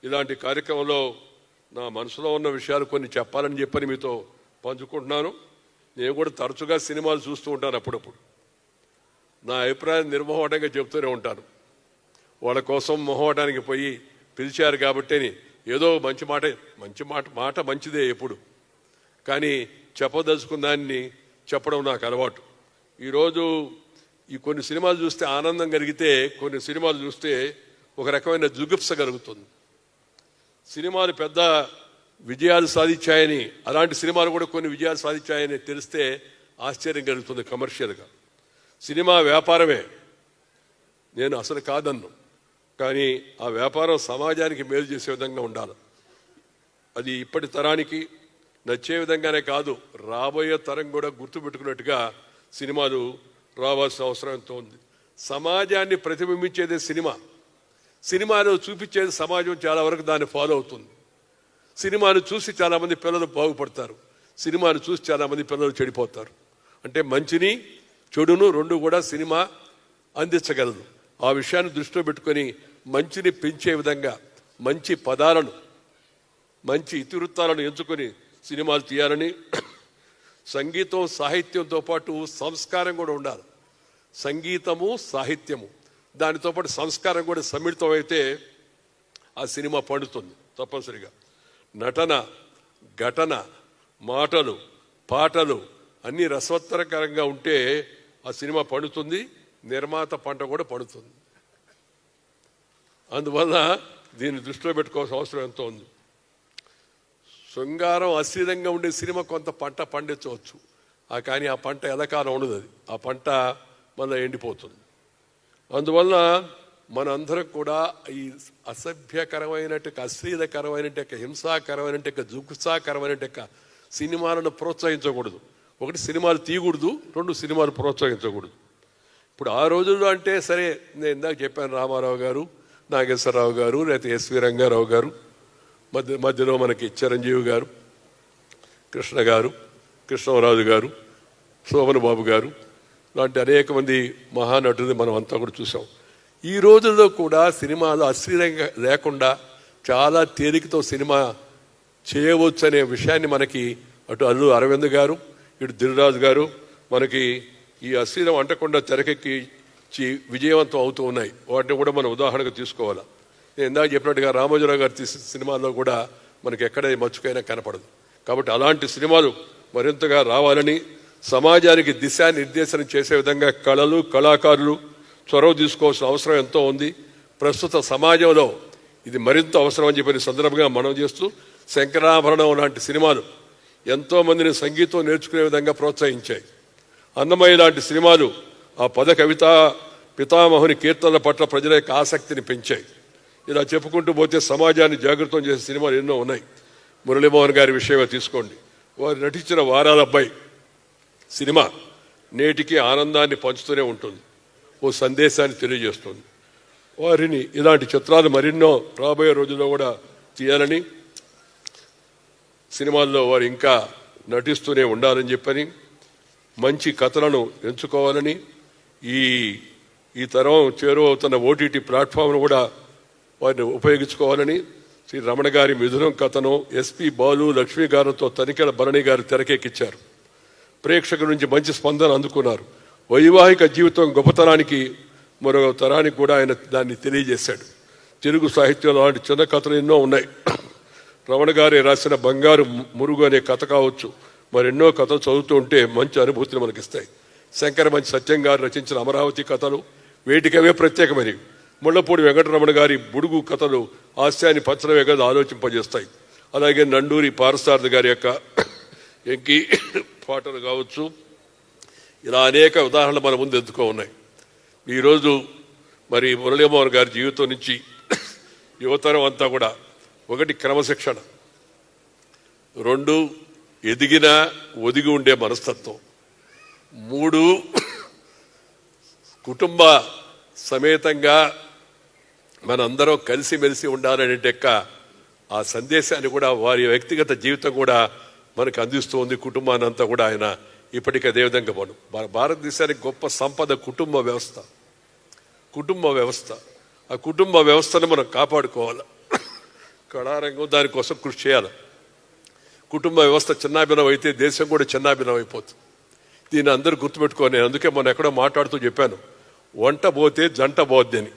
ఇలాంటి కార్యక్రమంలో నా మనసులో ఉన్న విషయాలు కొన్ని చెప్పాలని చెప్పని మీతో పంచుకుంటున్నాను. నేను కూడా తరచుగా సినిమాలు చూస్తూ ఉంటాను. అప్పుడప్పుడు నా అభిప్రాయం నిర్మోహటంగా చెప్తూనే ఉంటాను. వాళ్ళ కోసం మొహవటానికి పోయి పిలిచారు కాబట్టి ఏదో మంచి మాట మంచిదే ఎప్పుడు, కానీ చెప్పదలుచుకున్న దాన్ని చెప్పడం నాకు అలవాటు. ఈరోజు ఈ కొన్ని సినిమాలు చూస్తే ఆనందం కలిగితే, కొన్ని సినిమాలు చూస్తే ఒక రకమైన జుగుప్స కలుగుతుంది. సినిమాలు పెద్ద విజయాలు సాధించాయని, అలాంటి సినిమాలు కూడా కొన్ని విజయాలు సాధించాయని తెలిస్తే ఆశ్చర్యం కలుగుతుంది. కమర్షియల్గా సినిమా వ్యాపారమే, నేను అసలు కాదన్ను, కానీ ఆ వ్యాపారం సమాజానికి మేలు చేసే విధంగా ఉండాలి. అది ఇప్పటి తరానికి నచ్చే విధంగానే కాదు, రాబోయే తరం కూడా గుర్తుపెట్టుకున్నట్టుగా సినిమాలు రావాల్సిన అవసరం ఎంతో ఉంది. సమాజాన్ని ప్రతిబింబించేదే సినిమా. సినిమాలో చూపించేది సమాజం చాలా వరకు దాన్ని ఫాలో అవుతుంది. సినిమాను చూసి చాలామంది పిల్లలు బాగుపడతారు, సినిమాను చూసి చాలామంది పిల్లలు చెడిపోతారు. అంటే మంచిని చెడును రెండు కూడా సినిమా అందించగలదు. ఆ విషయాన్ని దృష్టిలో పెట్టుకొని మంచిని పెంచే విధంగా మంచి పదాలను, మంచి ఇతివృత్తాలను ఎంచుకొని సినిమాలు తీయాలని, సంగీతం సాహిత్యంతో పాటు సంస్కారం కూడా ఉండాలి. సంగీతము సాహిత్యము దానితో పాటు సంస్కారం కూడా సమ్మిళితం అయితే ఆ సినిమా పండుతుంది తప్పనిసరిగా. నటన, ఘటన, మాటలు, పాటలు అన్నీ రసవత్తరకరంగా ఉంటే ఆ సినిమా పండుతుంది, నిర్మాత పంట కూడా పండుతుంది. అందువల్ల దీన్ని దృష్టిలో పెట్టుకోవాల్సిన అవసరం ఎంతో ఉంది. శృంగారం అశ్లీలంగా ఉండే సినిమా కొంత పంట పండించవచ్చు, కానీ ఆ పంట ఎలకాలం ఉండదు. అది ఆ పంట మళ్ళీ ఎండిపోతుంది. అందువల్ల మనందరం కూడా ఈ అసభ్యకరమైనట్టు, అశ్లీలకరమైనట్టు, హింసాకరమైనట్టు, జుగుప్సాకరమైనట్టు సినిమాలను ప్రోత్సహించకూడదు. ఒకటి, సినిమాలు తీయకూడదు. రెండు, సినిమాలు ప్రోత్సహించకూడదు. ఇప్పుడు ఆ రోజుల్లో అంటే సరే, నేను ఇందాక చెప్పాను, రామారావు గారు, నాగేశ్వరరావు గారు, లేకపోతే ఎస్వి రంగారావు గారు, మధ్యలో మనకి చిరంజీవి గారు, కృష్ణ గారు, కృష్ణరాజు గారు, శోభన్ బాబు గారు లాంటి అనేక మంది మహానటులు మనం అంతా కూడా చూసాం. ఈ రోజుల్లో కూడా సినిమాలు అశ్లీలంగా లేకుండా చాలా తేలికతో సినిమా చేయవచ్చు అనే విషయాన్ని మనకి అటు అల్లు అరవింద్ గారు, ఇటు దిల్రాజు గారు మనకి ఈ అశ్లీలం అంటకుండా తెరకెక్కి విజయవంతం అవుతూ ఉన్నాయి. వాటిని కూడా మనం ఉదాహరణగా తీసుకోవాలి. నేను ఇందాక చెప్పినట్టుగా రామోజీరావు గారు తీసిన సినిమాల్లో కూడా మనకి ఎక్కడ మచ్చుకైనా కనపడదు. కాబట్టి అలాంటి సినిమాలు మరింతగా రావాలని, సమాజానికి దిశానిర్దేశనం చేసే విధంగా కళలు, కళాకారులు చొరవ తీసుకోవాల్సిన అవసరం ఎంతో ఉంది. ప్రస్తుత సమాజంలో ఇది మరింత అవసరం అని చెప్పిన సందర్భంగా మనం చేస్తూ, శంకరాభరణం లాంటి సినిమాలు ఎంతోమందిని సంగీతం నేర్చుకునే విధంగా ప్రోత్సహించాయి. అన్నమయ్య లాంటి సినిమాలు ఆ పద కవిత పితామహుని కీర్తనల పట్ల ప్రజల యొక్క ఆసక్తిని పెంచాయి. ఇలా చెప్పుకుంటూ పోతే సమాజాన్ని జాగృతం చేసే సినిమాలు ఎన్నో ఉన్నాయి. మురళీమోహన్ గారి విషయమే తీసుకోండి. వారు నటించిన వారాల అబ్బాయి సినిమా నేటికి ఆనందాన్ని పంచుతూనే ఉంటుంది, ఓ సందేశాన్ని తెలియజేస్తుంది. వారిని ఇలాంటి చిత్రాలు మరెన్నో రాబోయే రోజుల్లో కూడా తీయాలని, సినిమాల్లో వారు ఇంకా నటిస్తూనే ఉండాలని చెప్పని, మంచి కథలను ఎంచుకోవాలని, ఈ తరం చేరువవుతున్న ఓటీటీ ప్లాట్ఫామ్ను కూడా వారిని ఉపయోగించుకోవాలని శ్రీ రమణ గారి మిథునం కథను ఎస్పి బాలు, లక్ష్మీ గారితో తనికెల భరణి గారు తెరకెక్కించారు. ప్రేక్షకుల నుంచి మంచి స్పందన అందుకున్నారు. వైవాహిక జీవితం గొప్పతనానికి మరో తరానికి కూడా ఆయన దాన్ని తెలియజేశాడు. తెలుగు సాహిత్యంలో అలాంటి చిన్న కథలు ఎన్నో ఉన్నాయి. రమణ గారి రాసిన బంగారు మురుగు అనే కథ కావచ్చు, మరెన్నో కథలు చదువుతూ ఉంటే మంచి అనుభూతిని మనకిస్తాయి. శంకరమంచి సత్యం గారు రచించిన అమరావతి కథలు వేటికవే ప్రత్యేకమైనవి. ముళ్లపూడి వెంకటరమణ గారి బుడుగు కథలు హాస్యాన్ని పచ్చనవేగా ఆలోచింపజేస్తాయి. అలాగే నండూరి పారసారథి గారి యొక్క ఎంకి పాటలు కావచ్చు, ఇలా అనేక ఉదాహరణలు మన ముందు ఎత్తుకో ఉన్నాయి. ఈరోజు మరి మురళీమోహన్ గారి జీవితం నుంచి యువతరం అంతా కూడా, ఒకటి క్రమశిక్షణ, రెండు ఎదిగిన ఒదిగి ఉండే మనస్తత్వం, మూడు కుటుంబ సమేతంగా మనందరం కలిసిమెలిసి ఉండాలనే ఆ సందేశాన్ని కూడా వారి వ్యక్తిగత జీవితం కూడా మనకు అందిస్తూ ఉంది. కుటుంబాన్ని అంతా కూడా ఆయన ఇప్పటికీ అదేవిధంగా మన భారతదేశానికి గొప్ప సంపద కుటుంబ వ్యవస్థ. ఆ కుటుంబ వ్యవస్థను మనం కాపాడుకోవాలి. కళారంగం దానికోసం కృషి చేయాలి. కుటుంబ వ్యవస్థ చిన్నాభిన్నం అయితే దేశం కూడా చిన్నాభిన్నం అయిపోతుంది. దీన్ని అందరూ గుర్తుపెట్టుకొని, నేను అందుకే మొన్న ఎక్కడో మాట్లాడుతూ చెప్పాను, వంట పోతే జంట పోద్ది అని.